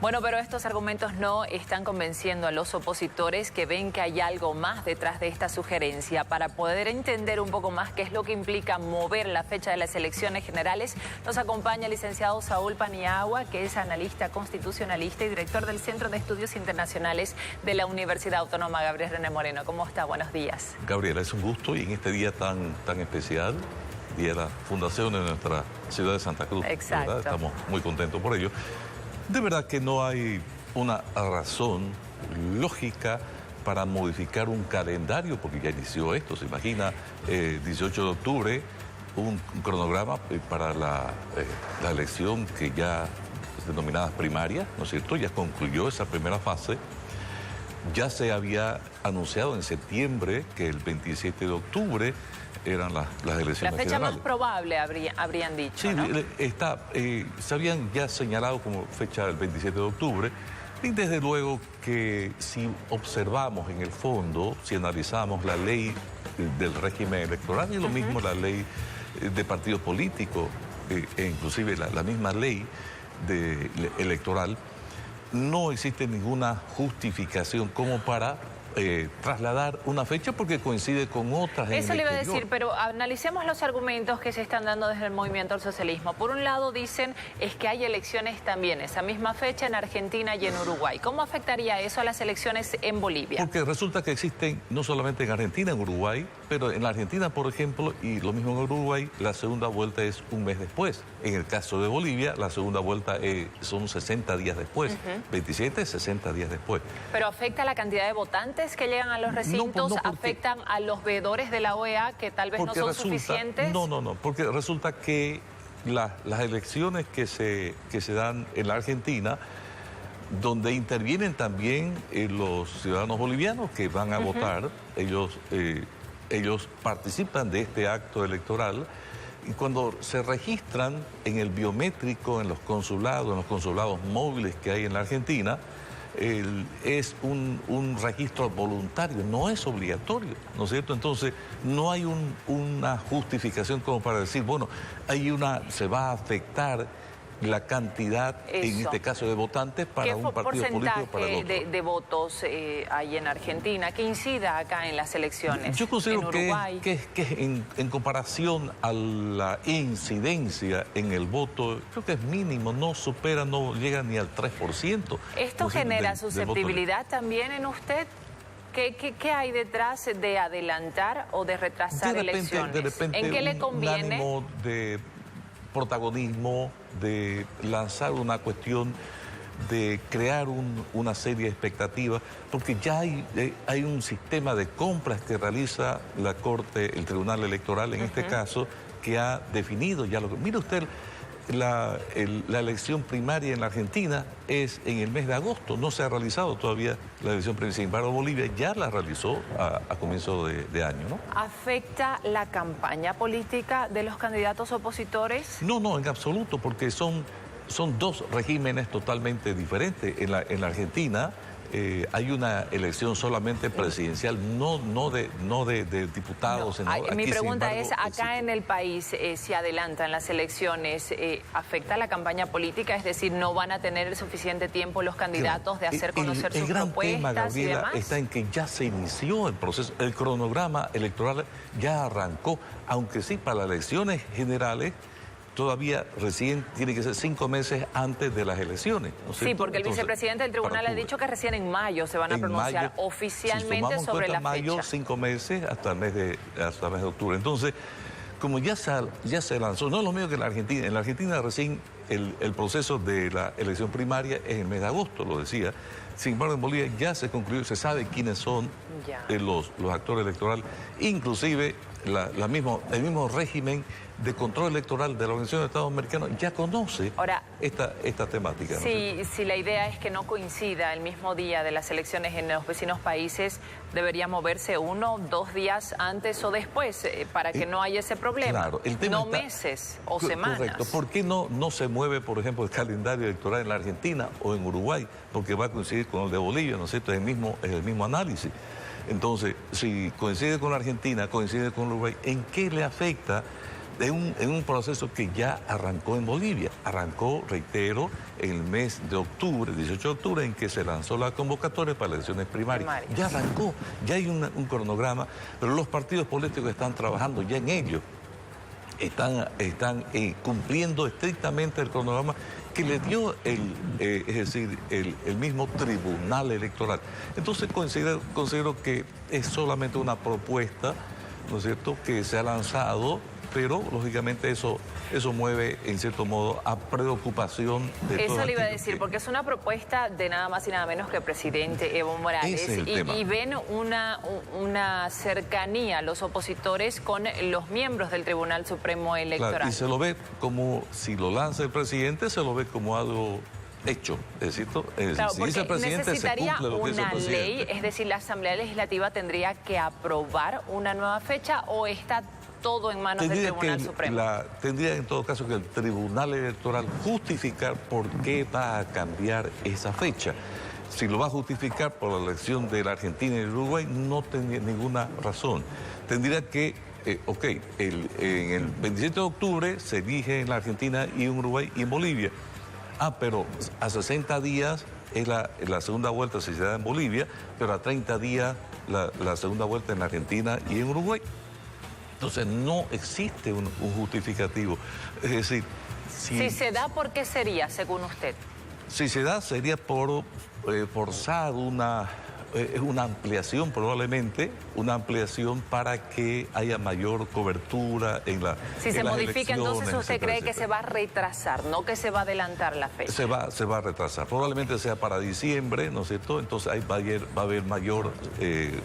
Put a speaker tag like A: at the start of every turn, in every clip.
A: Bueno, pero estos argumentos no están convenciendo a los opositores que ven que hay algo más detrás de esta sugerencia. Para poder entender un poco más qué es lo que implica mover la fecha de las elecciones generales, nos acompaña el licenciado Saúl Paniagua, que es analista constitucionalista y director del Centro de Estudios Internacionales de la Universidad Autónoma Gabriel René Moreno. ¿Cómo está? Buenos días.
B: Gabriela, es un gusto y en este día tan especial, día de la fundación de nuestra ciudad de Santa Cruz.
A: Exacto.
B: Estamos muy contentos por ello. De verdad que no hay una razón lógica para modificar un calendario, porque ya inició esto, se imagina, 18 de octubre, un cronograma para la elección que ya denominadas primarias, ¿no es cierto? Ya concluyó esa primera fase. Ya se había anunciado en septiembre que el 27 de octubre eran las elecciones
A: la fecha
B: generales.
A: más probable habrían dicho,
B: sí,
A: ¿no?
B: Se habían ya señalado como fecha el 27 de octubre y desde luego que si observamos en el fondo, si analizamos la ley del régimen electoral y lo mismo la ley de partidos políticos e inclusive la misma ley electoral, no existe ninguna justificación como para trasladar una fecha porque coincide con otras.
A: Eso le iba a decir, pero analicemos los argumentos que se están dando desde el movimiento al socialismo. Por un lado dicen es que hay elecciones también esa misma fecha en Argentina y en Uruguay. ¿Cómo afectaría eso a las elecciones en Bolivia?
B: Porque resulta que existen no solamente en Argentina, en Uruguay, pero en la Argentina, por ejemplo, y lo mismo en Uruguay, la segunda vuelta es un mes después. En el caso de Bolivia, la segunda vuelta son 60 días después, 27, 60 días después.
A: ¿Pero afecta la cantidad de votantes que llegan a los recintos?
B: No,
A: ¿afectan a los veedores de la OEA que tal vez no son suficientes?
B: No, porque resulta que las elecciones que se dan en la Argentina, donde intervienen también los ciudadanos bolivianos que van a votar, ellos participan de este acto electoral y cuando se registran en el biométrico, en los consulados móviles que hay en la Argentina, es un registro voluntario, no es obligatorio, ¿no es cierto? Entonces, no hay una justificación como para decir, bueno, se va a afectar la cantidad, en este caso, de votantes para un partido político o para el otro.
A: ¿Qué porcentaje de votos hay en Argentina que incida acá en las elecciones?
B: Yo considero
A: en
B: que en comparación a la incidencia en el voto, creo que es mínimo, no llega ni al 3%.
A: ¿Esto genera susceptibilidad también en usted? ¿Qué hay detrás de adelantar o de retrasar elecciones?
B: De repente,
A: ¿en qué le conviene?
B: Un ánimo de protagonismo, de lanzar una cuestión, de crear una serie de expectativas, porque ya hay un sistema de compras que realiza la Corte, el Tribunal Electoral en este caso, que ha definido ya lo que... Mire usted, la elección primaria en la Argentina es en el mes de agosto, no se ha realizado todavía la elección primaria, sin embargo Bolivia ya la realizó a comienzo de año, ¿no?
A: ¿Afecta la campaña política de los candidatos opositores?
B: No, en absoluto, porque son dos regímenes totalmente diferentes. En la Argentina hay una elección solamente presidencial, no de diputados.
A: Mi pregunta es, acá en el país se adelantan las elecciones, ¿afecta la campaña política? Es decir, ¿no van a tener el suficiente tiempo los candidatos de hacer conocer sus propuestas
B: tema, Gabriela,
A: y demás?
B: está en que ya se inició el proceso, el cronograma electoral ya arrancó, aunque sí para las elecciones generales todavía recién tiene que ser 5 meses antes de las elecciones, ¿no es cierto?
A: Sí, porque el vicepresidente del tribunal ha dicho que recién en mayo se van a pronunciar oficialmente sobre la fecha.
B: Mayo, 5 meses hasta el mes de octubre. Entonces, como ya se lanzó, no es lo mismo que en la Argentina. En la Argentina recién el proceso de la elección primaria es en el mes de agosto, lo decía. Sin embargo, en Bolivia ya se concluyó, se sabe quiénes son los actores electorales, inclusive el mismo régimen de control electoral de la Organización de Estados Americanos ya conoce esta temática.
A: Si la idea es que no coincida el mismo día de las elecciones en los vecinos países, debería moverse 1 o 2 días antes o después para que no haya ese problema.
B: Claro, el tema
A: no meses o semanas.
B: Correcto. ¿Por qué no se mueve, por ejemplo, el calendario electoral en la Argentina o en Uruguay? Porque va a coincidir con el de Bolivia, ¿no es cierto? Es el mismo análisis. Entonces, si coincide con la Argentina, coincide con Uruguay, ¿en qué le afecta en un proceso que ya arrancó en Bolivia. Arrancó, reitero, en el mes de octubre, 18 de octubre, en que se lanzó la convocatoria para elecciones primarias. Ya arrancó, ya hay un cronograma, pero los partidos políticos están trabajando ya en ello. Están cumpliendo estrictamente el cronograma que le dio el mismo Tribunal Electoral. Entonces considero que es solamente una propuesta, ¿no es cierto?, que se ha lanzado, pero lógicamente eso mueve en cierto modo a preocupación de todos.
A: Eso le iba a decir, porque es una propuesta de nada más y nada menos que el presidente Evo Morales, y ven una cercanía a los opositores con los miembros del Tribunal Supremo Electoral.
B: Claro, y se lo ve como, si lo lanza el presidente, se lo ve como algo hecho, es decir,
A: claro,
B: si dice el presidente,
A: necesitaría
B: se cumple lo que dice el presidente.
A: una ley, es decir, la Asamblea Legislativa tendría que aprobar una nueva fecha, o está todo en manos del Tribunal Supremo.
B: Tendría en todo caso que el Tribunal Electoral justificar por qué va a cambiar esa fecha. Si lo va a justificar por la elección de la Argentina y el Uruguay, no tendría ninguna razón. Tendría que, en el 27 de octubre se elige en la Argentina y en Uruguay y en Bolivia. Pero a 60 días es la segunda vuelta si se da en Bolivia, pero a 30 días la segunda vuelta en la Argentina y en Uruguay. Entonces no existe un justificativo. Es decir,
A: si se da, ¿por qué sería, según usted?
B: Si se da, sería por forzar una ampliación, probablemente, una ampliación para que haya mayor cobertura en la.
A: Si se modifica, entonces usted cree que se va a retrasar, no que se va a adelantar la fecha.
B: Se va a retrasar. Probablemente sea para diciembre, ¿no es cierto? Entonces ahí va a haber mayor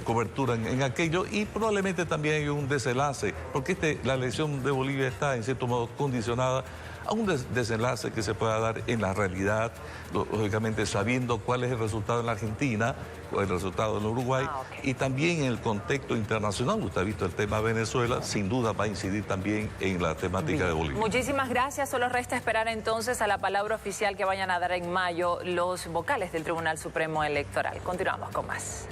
B: cobertura en aquello, y probablemente también hay un desenlace, porque la elección de Bolivia está en cierto modo condicionada a un desenlace que se pueda dar en la realidad, lógicamente sabiendo cuál es el resultado en la Argentina, cuál es el resultado en Uruguay, y también en el contexto internacional. Usted ha visto el tema Venezuela, sin duda va a incidir también en la temática de Bolivia.
A: Muchísimas gracias. Solo resta esperar entonces a la palabra oficial que vayan a dar en mayo los vocales del Tribunal Supremo Electoral. Continuamos con más.